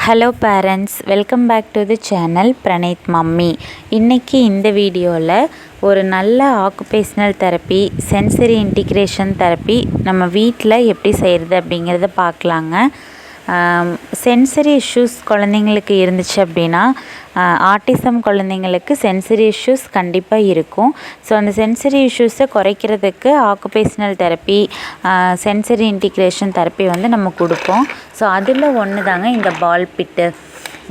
Hello parents, welcome back to the channel Praneeth mummy. இன்றைக்கி இந்த வீடியோவில் ஒரு நல்ல occupational therapy, sensory integration therapy நம்ம வீட்டில் எப்படி செய்கிறது அப்படிங்கிறத பார்க்கலாங்க. சென்சரி இஷ்யூஸ் குழந்தைங்களுக்கு இருந்துச்சு அப்படின்னா, ஆட்டிசம் குழந்தைங்களுக்கு சென்சரி இஷ்யூஸ் கண்டிப்பாக இருக்கும். ஸோ அந்த சென்சரி இஷ்யூஸை குறைக்கிறதுக்கு occupational therapy, sensory integration therapy வந்து நம்ம கொடுப்போம். ஸோ அதில் ஒன்று தாங்க இந்த பால் பிட்டு.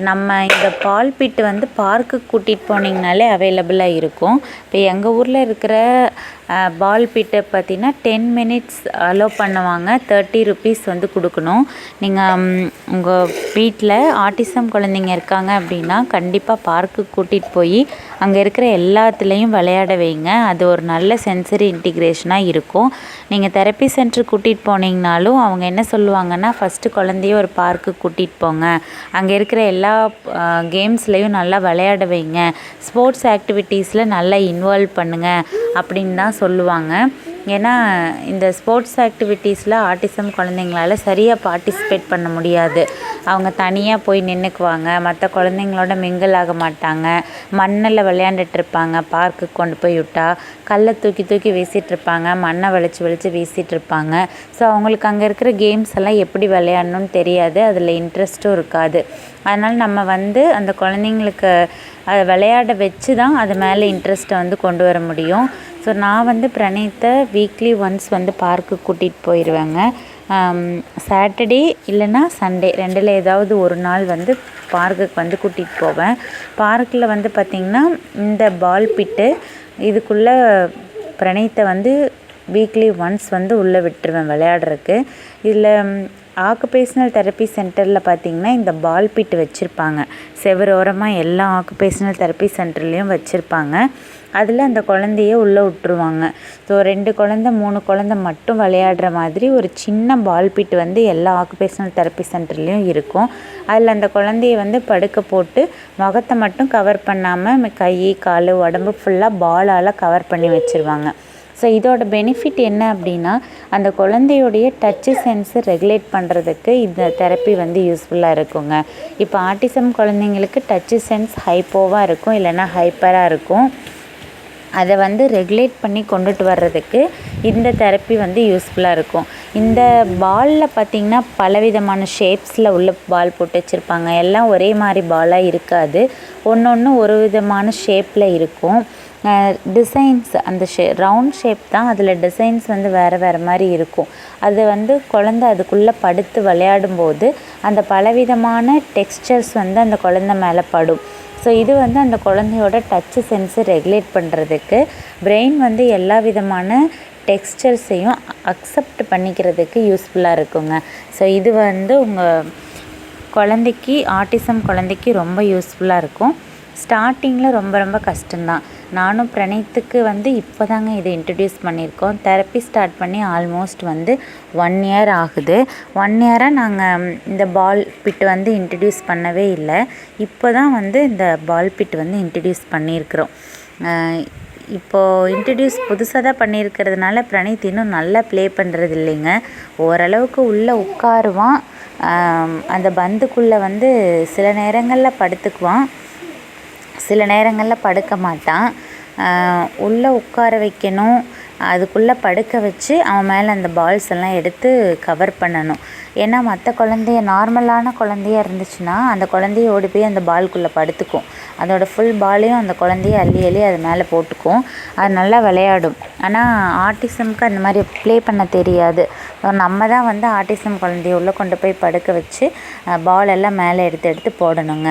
நம்ம இந்த பால் பிட்டு வந்து பார்க்குக்கு கூட்டிகிட்டு போனீங்கனாலே அவைலபிளாக இருக்கும். இப்போ எங்கள் ஊரில் இருக்கிற பால் பிட்டை பார்த்திங்கன்னா 10 minutes அலோவ் பண்ணுவாங்க. 30 rupees வந்து கொடுக்கணும். நீங்கள் உங்கள் வீட்டில் ஆட்டிசம் குழந்தைங்க இருக்காங்க அப்படின்னா கண்டிப்பாக பார்க்குக்கு கூட்டிகிட்டு போய் அங்கே இருக்கிற எல்லாத்துலேயும் விளையாட வைங்க. அது ஒரு நல்ல சென்சரி இன்டிகிரேஷனாக இருக்கும். நீங்கள் தெரப்பி சென்டர் கூட்டிகிட்டு போனீங்கனாலும் அவங்க என்ன சொல்லுவாங்கன்னா, ஃபஸ்ட்டு குழந்தைய ஒரு பார்க்குக்கு கூட்டிகிட்டு போங்க, அங்கே இருக்கிற எல்லா கேம்ஸ்லேயும் நல்லா விளையாட வைங்க, ஸ்போர்ட்ஸ் ஆக்டிவிட்டீஸில் நல்லா இன்வால்வ் பண்ணுங்கள் அப்படின்னு தான் சொல்லுவாங்க. ஏன்னா இந்த ஸ்போர்ட்ஸ் ஆக்டிவிட்டீஸில் ஆட்டிசம் குழந்தைங்களால சரியாக பார்ட்டிசிபேட் பண்ண முடியாது. அவங்க தனியாக போய் நின்றுக்குவாங்க, மற்ற குழந்தைங்களோட மிங்கிள் ஆக மாட்டாங்க, மண்ணில் விளையாண்டுட்ருப்பாங்க. பார்க்குக்கு கொண்டு போய் விட்டால் கல்லை தூக்கி தூக்கி வீசிகிட்ருப்பாங்க, மண்ணை வலிச்சு வீசிகிட்ருப்பாங்க. ஸோ அவங்களுக்கு அங்கே இருக்கிற கேம்ஸ் எல்லாம் எப்படி விளையாடணும்னு தெரியாது, அதில் இன்ட்ரெஸ்ட்டும் இருக்காது. அதனால் நம்ம வந்து அந்த குழந்தைங்களுக்கு அதை விளையாட வச்சு தான் அது மேலே இன்ட்ரெஸ்ட்டை வந்து கொண்டு வர முடியும். ஸோ நான் வந்து பிரணீத்தை வீக்லி ஒன்ஸ் வந்து பார்க்குக்கு கூட்டிகிட்டு போயிடுவேங்க. சாட்டர்டே இல்லைன்னா சண்டே ரெண்டில் ஏதாவது ஒரு நாள் வந்து பார்க்குக்கு வந்து கூட்டிகிட்டு போவேன். பார்க்கில் வந்து பார்த்திங்கன்னா இந்த பால் பிட்டு இதுக்குள்ளே பிரணீத்தை வந்து வீக்லி ஒன்ஸ் வந்து உள்ளே விட்டுருவேன் விளையாடுறதுக்கு. இதில் ஆக்குபேஷ்னல் தெரப்பி சென்டரில் பார்த்திங்கன்னா இந்த பால் பிட்டு வச்சுருப்பாங்க. செவரோரமாக எல்லா ஆக்குபேஷ்னல் தெரப்பி சென்டர்லேயும் வச்சுருப்பாங்க. அதில் அந்த குழந்தைய உள்ளே விட்டுருவாங்க. ஸோ 2 குழந்தை 3 குழந்தை மட்டும் விளையாடுற மாதிரி ஒரு சின்ன பால் பிட்டு வந்து எல்லா ஆக்குபேஷ்னல் தெரப்பி சென்டர்லேயும் இருக்கும். அதில் அந்த குழந்தைய வந்து படுக்க போட்டு முகத்தை மட்டும் கவர் பண்ணாமல் கை கால் உடம்பு ஃபுல்லாக பாலால் கவர் பண்ணி வச்சுருவாங்க. ஸோ இதோட பெனிஃபிட் என்ன அப்படின்னா, அந்த குழந்தையோடைய டச்சு சென்ஸை ரெகுலேட் பண்ணுறதுக்கு இந்த தெரப்பி வந்து யூஸ்ஃபுல்லாக இருக்குங்க. இப்போ ஆட்டிசம் குழந்தைங்களுக்கு டச்சு சென்ஸ் ஹைப்போவாக இருக்கும், இல்லைன்னா ஹைப்பராக இருக்கும். அதை வந்து ரெகுலேட் பண்ணி கொண்டுட்டு வர்றதுக்கு இந்த தெரப்பி வந்து யூஸ்ஃபுல்லாக இருக்கும். இந்த பாலில் பார்த்திங்கன்னா பலவிதமான ஷேப்ஸில் உள்ள பால் போட்டு வச்சுருப்பாங்க. எல்லாம் ஒரே மாதிரி பாலாக இருக்காது, ஒன்று ஒரு விதமான ஷேப்பில் இருக்கும். டிசைன்ஸ் அந்த ரவுண்ட் ஷேப் தான், அதில் டிசைன்ஸ் வந்து வேறு மாதிரி இருக்கும். அது வந்து குழந்தை அதுக்குள்ளே படுத்து விளையாடும்போது அந்த பலவிதமான டெக்ஸ்சர்ஸ் வந்து அந்த குழந்தை மேலே படும். ஸோ இது வந்து அந்த குழந்தையோட டச்சு சென்ஸை ரெகுலேட் பண்ணுறதுக்கு, பிரெயின் வந்து எல்லா விதமான டெக்ஸ்சர்ஸையும் அக்செப்ட் பண்ணிக்கிறதுக்கு யூஸ்ஃபுல்லாக இருக்குங்க. ஸோ இது வந்து உங்கள் குழந்தைக்கு, ஆட்டிசம் குழந்தைக்கு ரொம்ப யூஸ்ஃபுல்லாக இருக்கும். ஸ்டார்டிங்கில் ரொம்ப கஷ்டம்தான். நானும் பிரணீத்துக்கு வந்து இப்போ தாங்க இதை இன்ட்ரடியூஸ் பண்ணியிருக்கோம். தெரப்பி ஸ்டார்ட் பண்ணி ஆல்மோஸ்ட் வந்து 1 year ஆகுது. 1 year நாங்கள் இந்த பால் பிட்டு வந்து இன்ட்ரடியூஸ் பண்ணவே இல்லை. இப்போ தான் வந்து இந்த பால் பிட்டு வந்து இன்ட்ரடியூஸ் பண்ணியிருக்கிறோம். இப்போது இன்ட்ரடியூஸ் புதுசாக தான் பண்ணியிருக்கிறதுனால பிரணீத் இன்னும் நல்லா ப்ளே பண்ணுறது இல்லைங்க. ஓரளவுக்கு உள்ளே உட்காருவான். அந்த பந்துக்குள்ளே வந்து சில நேரங்களில் படுத்துக்குவான், சில நேரங்களில் படுக்க மாட்டான். உள்ளே உட்கார வைக்கணும், அதுக்குள்ளே படுக்க வச்சு அவன் மேலே அந்த பால்ஸ் எல்லாம் எடுத்து கவர் பண்ணணும். ஏன்னா மற்ற குழந்தைய, நார்மலான குழந்தையாக இருந்துச்சுன்னா அந்த குழந்தைய ஓடி போய் அந்த பால்குள்ளே படுத்துக்கும். அதோடய ஃபுல் பாலையும் அந்த குழந்தைய அள்ளி அது மேலே போட்டுக்கும். அது நல்லா விளையாடும். ஆனால் ஆட்டிசம்க்கு அந்த மாதிரி ப்ளே பண்ண தெரியாது. நம்ம தான் வந்து ஆட்டிசம் குழந்தைய உள்ளே கொண்டு போய் படுக்க வச்சு பால் எல்லாம் மேலே எடுத்து போடணுங்க.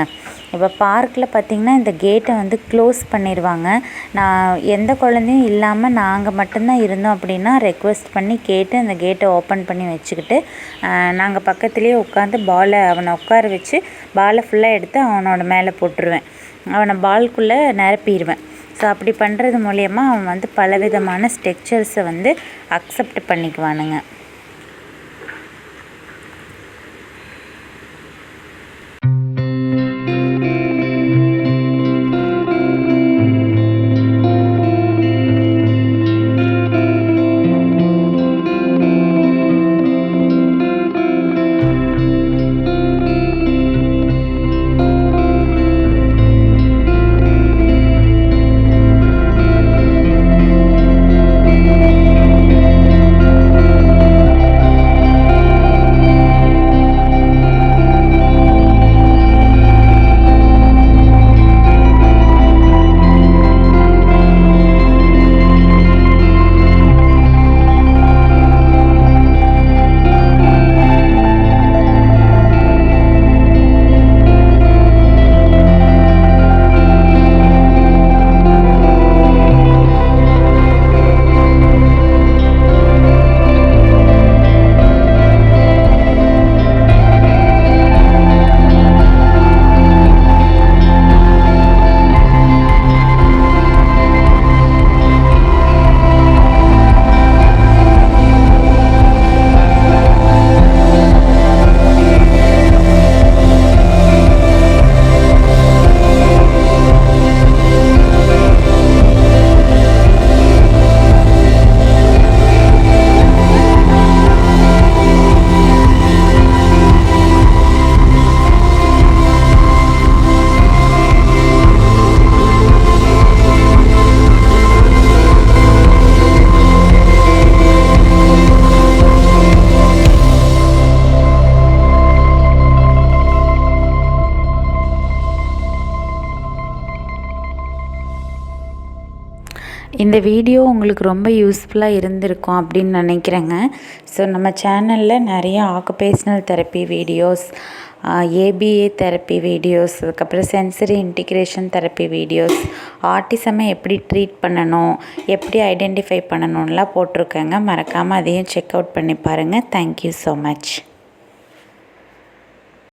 இப்போ பார்க்கில் பார்த்திங்கன்னா இந்த கேட்டை வந்து க்ளோஸ் பண்ணிடுவாங்க. நான் எந்த குழந்தையும் இல்லாமல் நாங்கள் மட்டும்தான் இருந்தோம் அப்படின்னா ரெக்வெஸ்ட் பண்ணி கேட்டு அந்த கேட்டை ஓப்பன் பண்ணி வச்சுக்கிட்டு நாங்கள் பக்கத்துலேயே உட்காந்து அவனை உட்கார வச்சு பாலை ஃபுல்லாக எடுத்து அவனோட மேலே போட்டுருவேன். அவனை பால்குள்ளே நிரப்பிடுவேன். ஸோ அப்படி பண்ணுறது மூலயமா அவன் வந்து பலவிதமான ஸ்ட்ரக்சர்ஸை வந்து அக்செப்ட் பண்ணிக்குவானுங்க. இந்த வீடியோ உங்களுக்கு ரொம்ப யூஸ்ஃபுல்லாக இருந்திருக்கும் அப்படின்னு நினைக்கிறேங்க. ஸோ நம்ம சேனலில் நிறைய occupational therapy videos, ABA therapy videos, அதுக்கப்புறம் சென்சரி இன்டிகிரேஷன் தெரப்பி வீடியோஸ், ஆட்டிசமை எப்படி ட்ரீட் பண்ணணும், எப்படி ஐடென்டிஃபை பண்ணணும்லாம் போட்டிருக்கேங்க. மறக்காமல் அதையும் செக் அவுட் பண்ணி பாருங்கள். Thank you so much.